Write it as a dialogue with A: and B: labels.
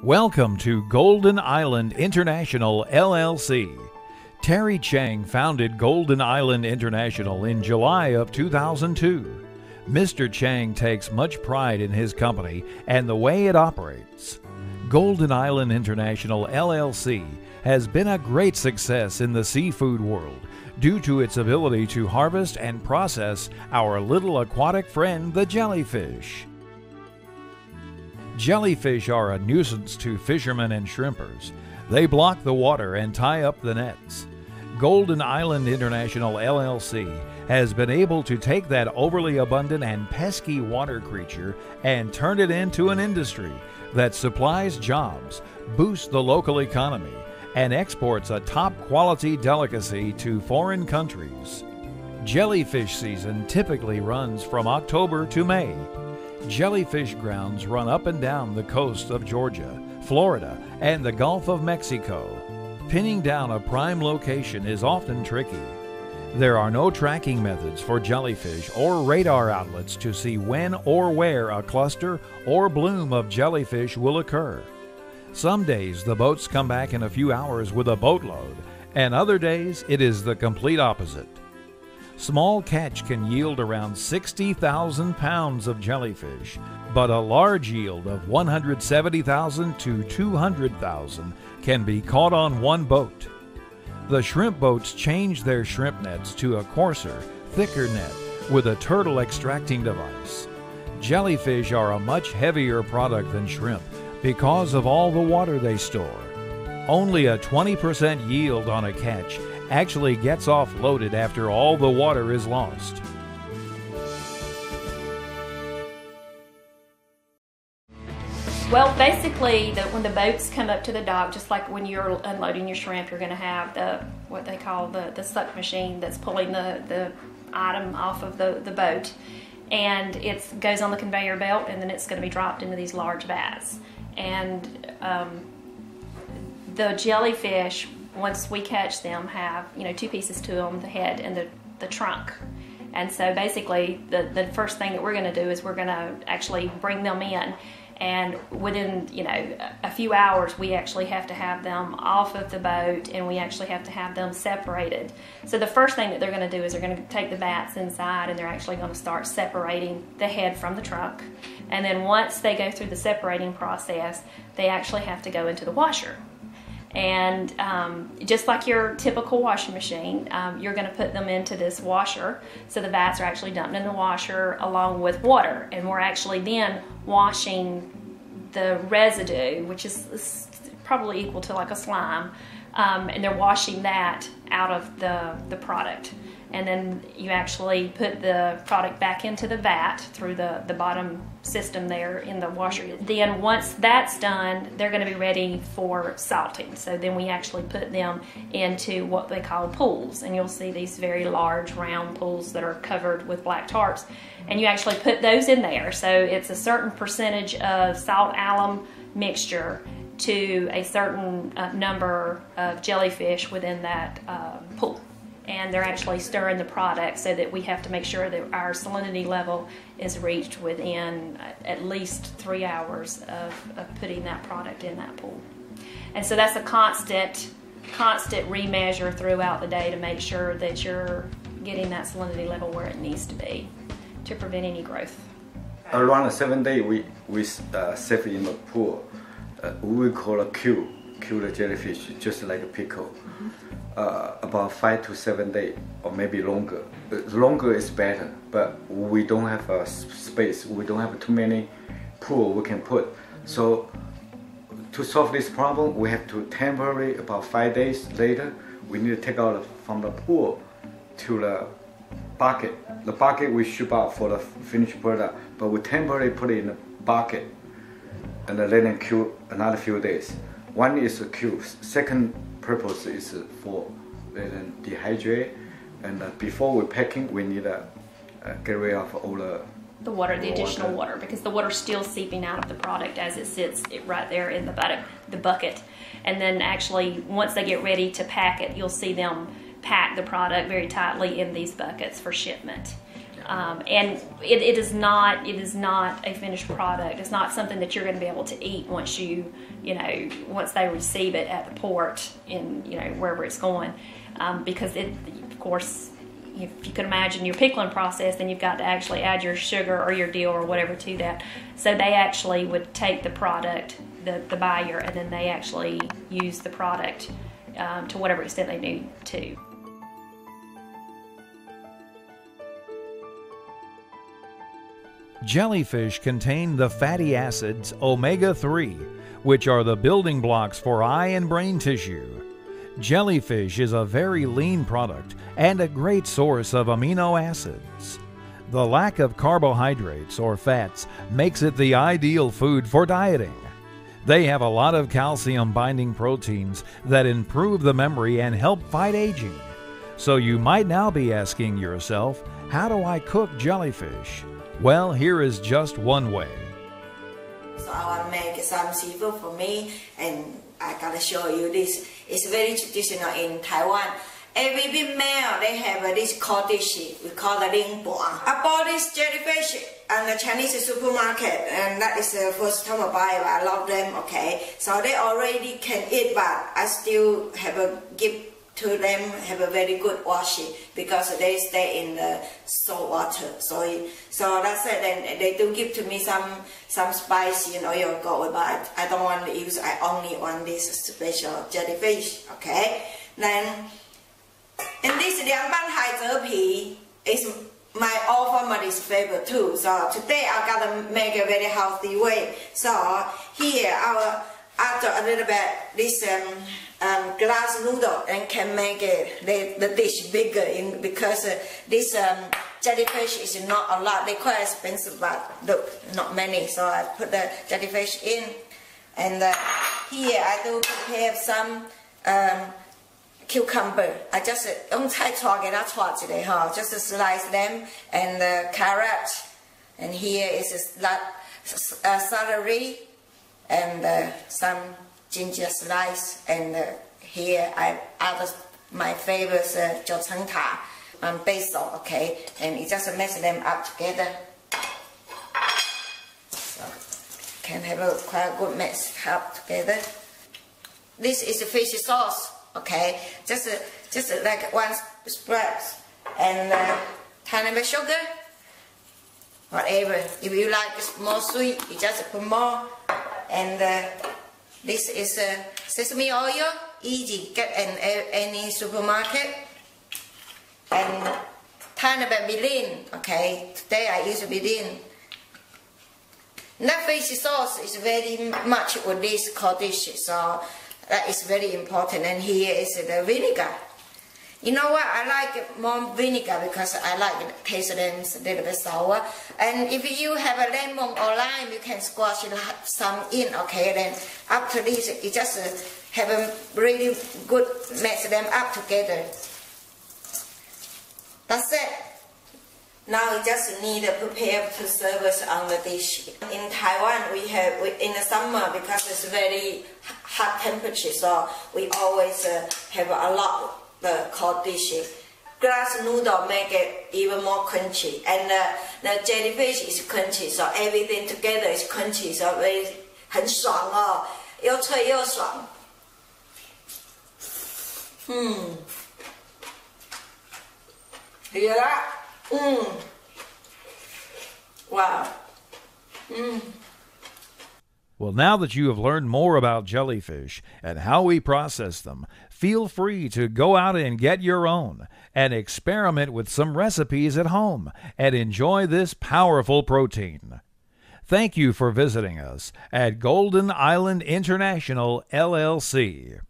A: Welcome to Golden Island International, LLC. Terry Chang founded Golden Island International in July of 2002. Mr. Chang takes much pride in his company and the way it operates. Golden Island International, LLC has been a great success in the seafood world due to its ability to harvest and process our little aquatic friend, the jellyfish. Jellyfish are a nuisance to fishermen and shrimpers. They block the water and tie up the nets. Golden Island International LLC has been able to take that overly abundant and pesky water creature and turn it into an industry that supplies jobs, boosts the local economy, and exports a top-quality delicacy to foreign countries. Jellyfish season typically runs from October to May. Jellyfish grounds run up and down the coast of Georgia, Florida, and the Gulf of Mexico. Pinning down a prime location is often tricky. There are no tracking methods for jellyfish or radar outlets to see when or where a cluster or bloom of jellyfish will occur. Some days the boats come back in a few hours with a boatload, and other days it is the complete opposite. Small catch can yield around 60,000 pounds of jellyfish, but a large yield of 170,000 to 200,000 can be caught on one boat. The shrimp boats change their shrimp nets to a coarser, thicker net with a turtle extracting device. Jellyfish are a much heavier product than shrimp because of all the water they store. Only a 20% yield on a catch actually gets offloaded after all the water is lost.
B: Well, basically, when the boats come up to the dock, just like when you're unloading your shrimp, you're going to have what they call the suck machine that's pulling the item off of the boat, and it goes on the conveyor belt, and then it's going to be dropped into these large vats. And the jellyfish, once we catch them, have two pieces to them, the head and the trunk. And so basically the first thing that we're going to do is we're going to actually bring them in, and within a few hours we actually have to have them off of the boat, and we actually have to have them separated. So the first thing that they're going to do is they're going to take the vats inside, and they're actually going to start separating the head from the trunk. And then once they go through the separating process, they actually have to go into the washer. And just like your typical washing machine, you're going to put them into this washer. So the vats are actually dumped in the washer along with water, and we're actually then washing the residue, which is probably equal to like a slime, and they're washing that out of the product. And then you actually put the product back into the vat through the bottom system there in the washer. Then once that's done, they're going to be ready for salting. So then we actually put them into what they call pools. And you'll see these very large round pools that are covered with black tarps. And you actually put those in there. So it's a certain percentage of salt alum mixture to a certain number of jellyfish within that pool. And they're actually stirring the product so that we have to make sure that our salinity level is reached within at least 3 hours of putting that product in that pool. And so that's a constant remeasure throughout the day to make sure that you're getting that salinity level where it needs to be to prevent any growth.
C: Around 7 days we save in the pool. We call a kill the jellyfish, just like a pickle. About 5 to 7 days, or maybe longer. Longer is better, but we don't have a space. We don't have too many pool we can put. So to solve this problem, we have to temporarily, about 5 days later, we need to take out from the pool to the bucket. The bucket we ship out for the finished product, but we temporarily put it in the bucket and let them cure another few days. One is to cure. Second purpose is for dehydrate, and before we packing, we need to get rid of all
B: the water, the additional water, because the water's still seeping out of the product as it sits right there in the bucket. And then actually, once they get ready to pack it, you'll see them pack the product very tightly in these buckets for shipment. And it is not a finished product. It's not something that you're going to be able to eat once once they receive it at the port in wherever it's going, because of course, if you could imagine your pickling process, then you've got to actually add your sugar or your dill or whatever to that. So they actually would take the product, the buyer, and then they actually use the product to whatever extent they need to.
A: Jellyfish contain the fatty acids omega-3, which are the building blocks for eye and brain tissue. Jellyfish is a very lean product and a great source of amino acids. The lack of carbohydrates or fats makes it the ideal food for dieting. They have a lot of calcium-binding proteins that improve the memory and help fight aging. So you might now be asking yourself, how do I cook jellyfish? Well, here is just one way.
D: So I will make some seafood for me, and I gotta show you this. It's very traditional in Taiwan. Every big meal they have this cold dish we call the ling bo. I bought this jellyfish at the Chinese supermarket, and that is the first time I buy it. I love them. Okay, so they already can eat, but I still have a give to them, have a very good washing because they stay in the salt water. So that's it. And they do give to me some spice, your gold, but I don't want to use. I only want this special jellyfish. Okay, then and this Liang Ban Hai Zhe Pi is my all family's favorite too. So today I gotta make a very healthy way. So here I will add a little bit this glass noodle and can make the dish bigger because this jellyfish is not a lot. They're quite expensive, but look, not many. So I put the jellyfish in, and here I do prepare some cucumber. I just just slice them, and carrot, and here is celery, and some ginger slice, and here I add my favorite jiao cheng ta, basil, okay, and you just mix them up together. So can have a quite good mix up together. This is a fish sauce, okay, just like one spread, and tiny bit sugar, whatever. If you like more sweet, you just put more, and this is sesame oil, easy, get in any supermarket. And tiny bit mirin, okay, today I use mirin. That fish sauce is very much with this cold dish, so that is very important. And here is the vinegar. You know what, I like more vinegar because I like taste them a little bit sour. And if you have a lemon or lime, you can squash some in, okay? Then after this, you just have a really good mix them up together. That's it. Now we just need to prepare to serve us on the dish. In Taiwan, in the summer, because it's very hot temperature, so we always have a lot the cold dishes. Glass noodle make it even more crunchy, and the jellyfish is crunchy, so everything together is crunchy, so very 很爽哦，又脆又爽。Wow.
A: Well, now that you have learned more about jellyfish and how we process them, feel free to go out and get your own and experiment with some recipes at home and enjoy this powerful protein. Thank you for visiting us at Golden Island International, LLC.